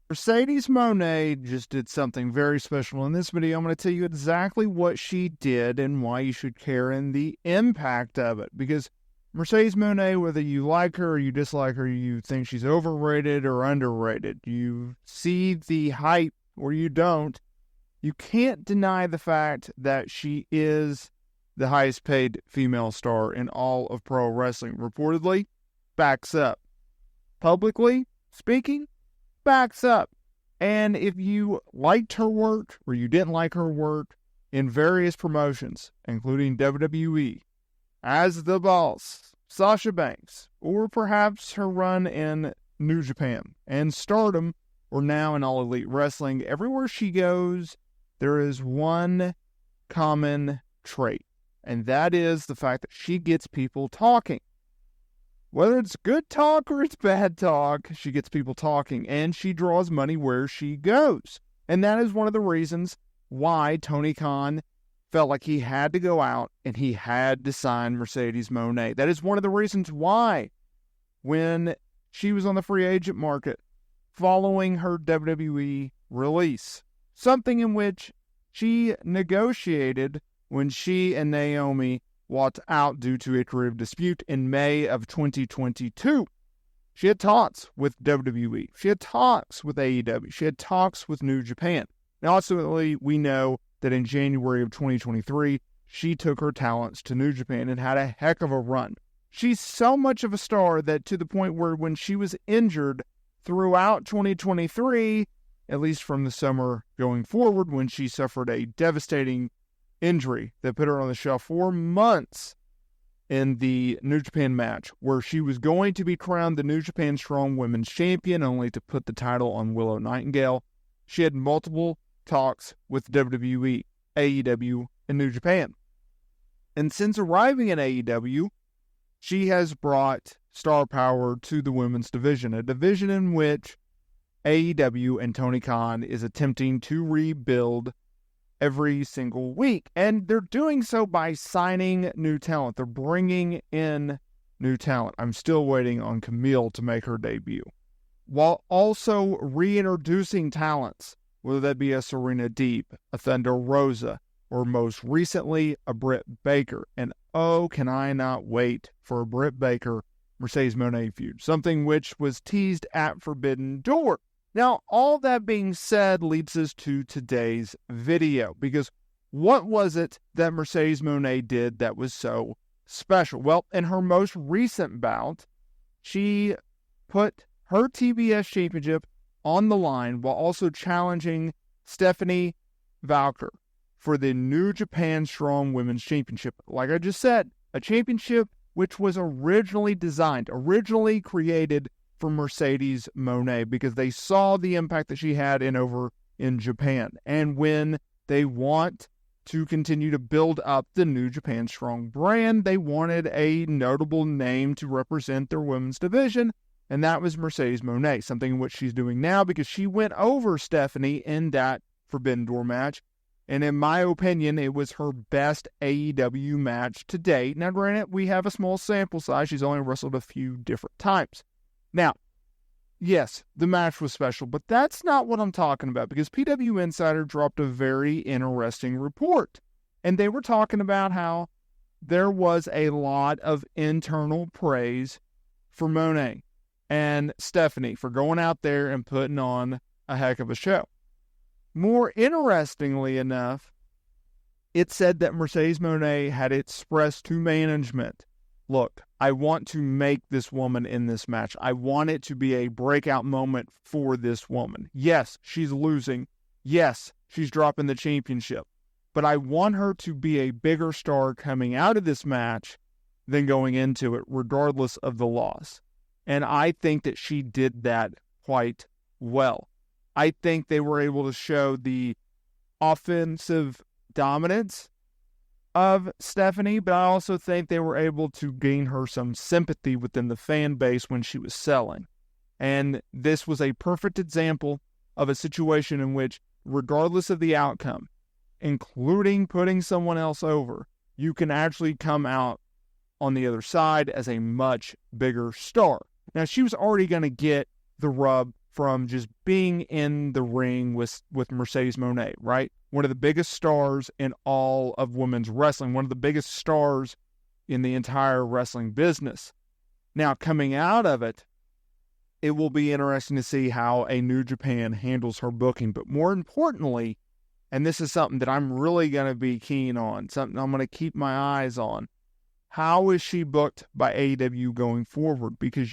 Mercedes Mone just did something very special in this video. I'm going to tell you exactly what she did and why you should care and the impact of it. Because Mercedes Mone, whether you like her or you dislike her, you think she's overrated or underrated, you see the hype or you don't, you can't deny the fact that she is the highest paid female star in all of pro wrestling. Reportedly, backs up. Publicly speaking, backs up. And if you liked her work or you didn't like her work in various promotions, including WWE, as the boss, Sasha Banks, or perhaps her run in New Japan and Stardom, or now in All Elite Wrestling, everywhere she goes, there is one common trait, and that is the fact that she gets people talking. Whether it's good talk or it's bad talk, she gets people talking, and she draws money where she goes. And that is one of the reasons why Tony Khan felt like he had to go out and he had to sign Mercedes Mone. That is one of the reasons why, when she was on the free agent market following her WWE release, something in which she negotiated when she and Naomi walked out due to a career dispute in May of 2022. She had talks with WWE. She had talks with AEW. She had talks with New Japan. Now, ultimately, we know that in January of 2023, she took her talents to New Japan and had a heck of a run. She's so much of a star that to the point where when she was injured throughout 2023, at least from the summer going forward, when she suffered a devastating injury that put her on the shelf for months in the New Japan match, where she was going to be crowned the New Japan Strong Women's Champion, only to put the title on Willow Nightingale. She had multiple talks with WWE, AEW, and New Japan. And since arriving in AEW, she has brought star power to the women's division, a division in which AEW and Tony Khan is attempting to rebuild every single week. And they're doing so by signing new talent. They're bringing in new talent. I'm still waiting on Camille to make her debut, while also reintroducing talents, whether that be a Serena Deeb, a Thunder Rosa, or most recently, a Britt Baker. And oh, can I not wait for a Britt Baker Mercedes Mone feud, something which was teased at Forbidden Door. Now, all that being said leads us to today's video, because what was it that Mercedes Mone did that was so special? Well, in her most recent bout, she put her TBS championship on the line while also challenging Stephanie Valkyr for the New Japan Strong Women's Championship. Like I just said, a championship which was originally originally created for Mercedes Mone, because they saw the impact that she had over in Japan. And when they want to continue to build up the New Japan Strong brand, they wanted a notable name to represent their women's division, and that was Mercedes Mone, something in which she's doing now, because she went over Stephanie in that Forbidden Door match. And in my opinion, it was her best AEW match to date. Now, granted, we have a small sample size. She's only wrestled a few different times. Now, yes, the match was special, but that's not what I'm talking about, because PW Insider dropped a very interesting report. And they were talking about how there was a lot of internal praise for Mone and Stephanie for going out there and putting on a heck of a show. More interestingly enough, it said that Mercedes Mone had expressed to management, look, I want to make this woman in this match. I want it to be a breakout moment for this woman. Yes, she's losing. Yes, she's dropping the championship. But I want her to be a bigger star coming out of this match than going into it, regardless of the loss. And I think that she did that quite well. I think they were able to show the offensive dominance of Stephanie, but I also think they were able to gain her some sympathy within the fan base when she was selling. And this was a perfect example of a situation in which, regardless of the outcome, including putting someone else over, you can actually come out on the other side as a much bigger star. Now, she was already going to get the rub from just being in the ring with Mercedes Mone, right? One of the biggest stars in all of women's wrestling, one of the biggest stars in the entire wrestling business. Now, coming out of it, it will be interesting to see how a New Japan handles her booking. But more importantly, and this is something that I'm really going to be keen on, something I'm going to keep my eyes on, how is she booked by AEW going forward? Because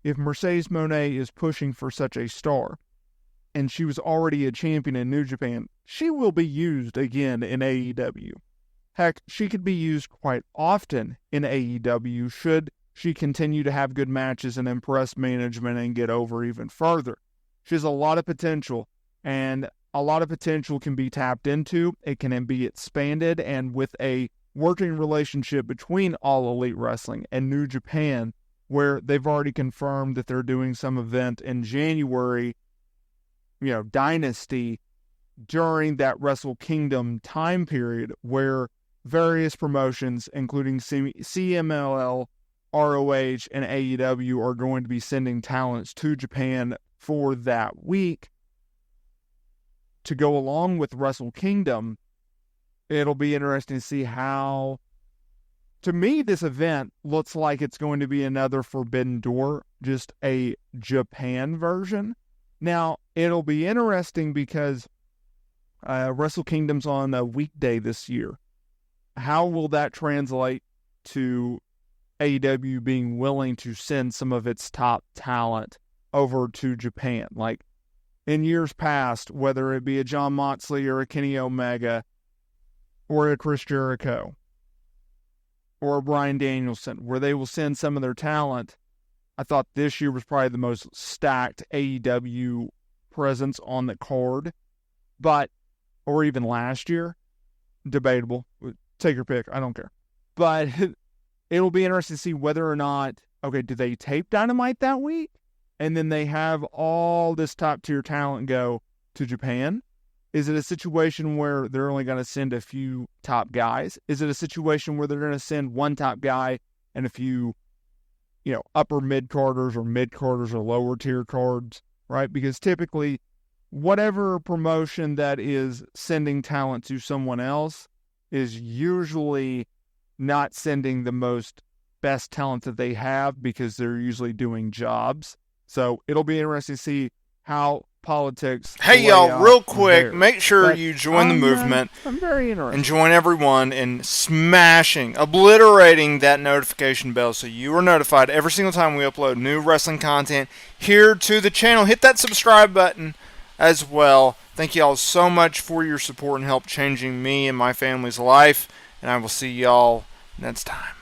if Mercedes Mone is pushing for such a star, and she was already a champion in New Japan, she will be used again in AEW. Heck, she could be used quite often in AEW should she continue to have good matches and impress management and get over even further. She has a lot of potential, and a lot of potential can be tapped into. It can be expanded, and with a working relationship between All Elite Wrestling and New Japan, where they've already confirmed that they're doing some event in January, Dynasty, during that Wrestle Kingdom time period, where various promotions, including CMLL, ROH, and AEW, are going to be sending talents to Japan for that week to go along with Wrestle Kingdom. It'll be interesting to see how, to me, this event looks like it's going to be another Forbidden Door, just a Japan version. Now, it'll be interesting because Wrestle Kingdom's on a weekday this year. How will that translate to AEW being willing to send some of its top talent over to Japan? Like in years past, whether it be a John Moxley or a Kenny Omega or a Chris Jericho or a Bryan Danielson, where they will send some of their talent. I thought this year was probably the most stacked AEW presence on the card, or even last year, debatable. Take your pick. I don't care. But it'll be interesting to see whether or not, do they tape Dynamite that week? And then they have all this top-tier talent go to Japan? Is it a situation where they're only going to send a few top guys? Is it a situation where they're going to send one top guy and a few, upper mid-carders or mid-carders or lower-tier cards, right? Because typically, whatever promotion that is sending talent to someone else is usually not sending the best talent that they have, because they're usually doing jobs. So it'll be interesting to see how politics. Hey y'all, real quick, make sure you join the movement. I'm very interested. And join everyone in obliterating that notification bell so you are notified every single time we upload new wrestling content here to the channel. Hit that subscribe button as well. Thank you all so much for your support and help changing me and my family's life. And I will see y'all next time.